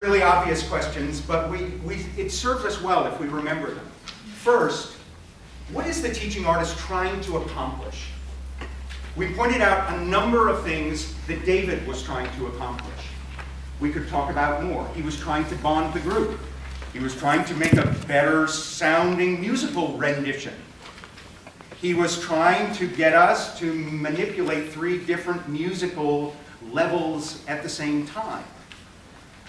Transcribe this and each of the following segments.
Really obvious questions, but it serves us well if we remember them. First, what is the teaching artist trying to accomplish? We pointed out a number of things that David was trying to accomplish. We could talk about more. He was trying to bond the group. He was trying to make a better sounding musical rendition. He was trying to get us to manipulate 3 different musical levels at the same time.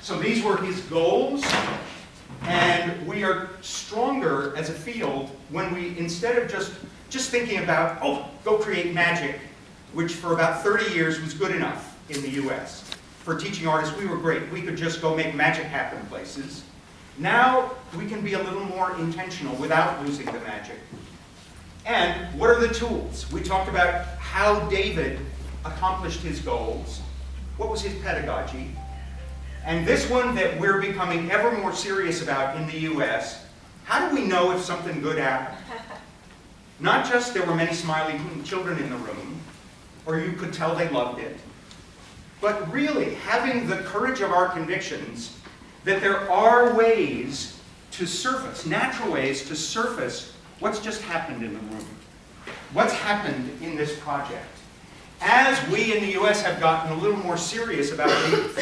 So these were his goals, and we are stronger as a field when we, instead of just thinking about, oh, go create magic, which for about 30 years was good enough in the US. For teaching artists, we were great. We could just go make magic happen places. Now, we can be a little more intentional without losing the magic. And what are the tools? We talked about how David accomplished his goals. What was his pedagogy? And this one that we're becoming ever more serious about in the US, how do we know if something good happened? Not just there were many smiling children in the room, or you could tell they loved it, but really having the courage of our convictions that there are ways to surface, natural ways to surface what's just happened in the room, what's happened in this project. As we in the US have gotten a little more serious about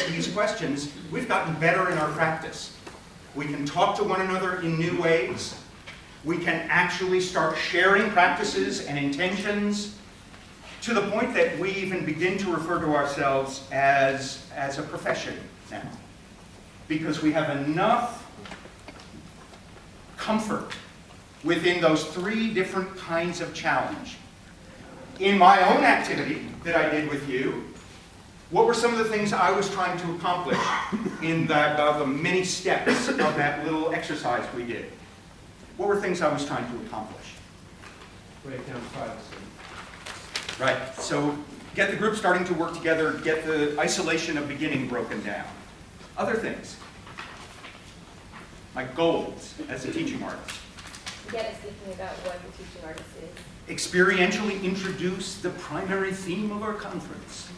these questions, we've gotten better in our practice. We can talk to one another in new ways. We can actually start sharing practices and intentions to the point that we even begin to refer to ourselves as a profession now. Because we have enough comfort within those 3 different kinds of challenge. In my own activity that I did with you, what were some of the things I was trying to accomplish in the many steps of that little exercise we did? What were things I was trying to accomplish? Break down privacy. Right, so get the group starting to work together, get the isolation of beginning broken down. Other things, my goals as a teaching artist. Get us thinking about what the teaching artist is. Experientially introduce the primary theme of our conference.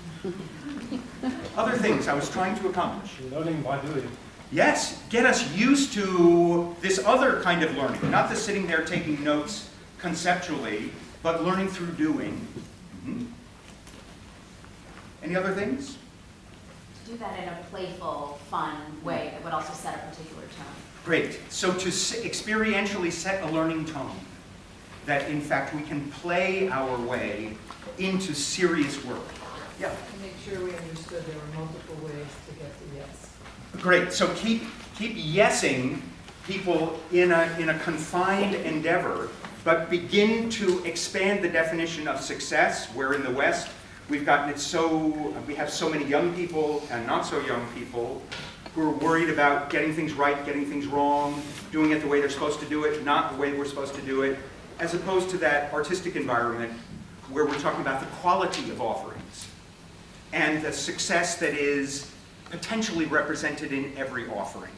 Other things I was trying to accomplish. Learning by doing. Yes, get us used to this other kind of learning, not the sitting there taking notes conceptually, but learning through doing. Any other things? Do that in a playful, fun way that would also set a particular tone. Great. So to experientially set a learning tone, that in fact we can play our way into serious work. Yeah. To make sure we understood there were multiple ways to get to yes. Great. So keep yesing people in a confined endeavor, but begin to expand the definition of success, where in the West we've gotten it we have so many young people and not so young people who are worried about getting things right, getting things wrong, doing it the way they're supposed to do it, not the way we're supposed to do it, as opposed to that artistic environment where we're talking about the quality of offerings and the success that is potentially represented in every offering.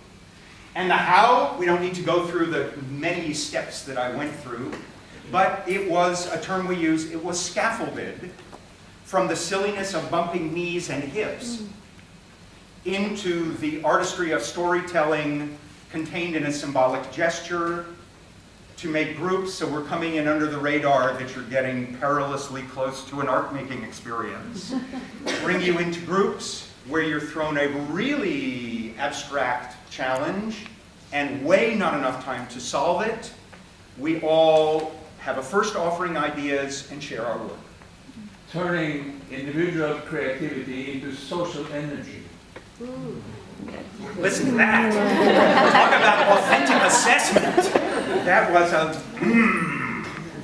And the how, we don't need to go through the many steps that I went through, but it was a term we use, it was scaffolded from the silliness of bumping knees and hips into the artistry of storytelling contained in a symbolic gesture to make groups, so we're coming in under the radar that you're getting perilously close to an art-making experience. Bring you into groups where you're thrown a really abstract challenge and way not enough time to solve it. We all have a first offering ideas and share our work. Turning individual creativity into social energy. Listen to that. Talk about authentic assessment. That was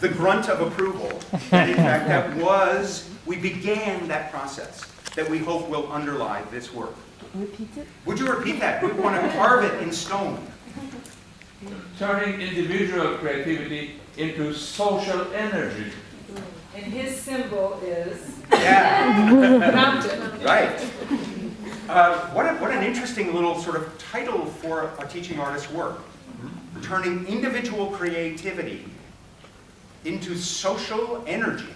the grunt of approval. And in fact, we began that process that we hope will underlie this work. Repeat it. Would you repeat that? We want to carve it in stone. Turning individual creativity into social energy. And his symbol is Yeah. mountain. Right. What an interesting little sort of title for a teaching artist's work. Turning individual creativity into social energy.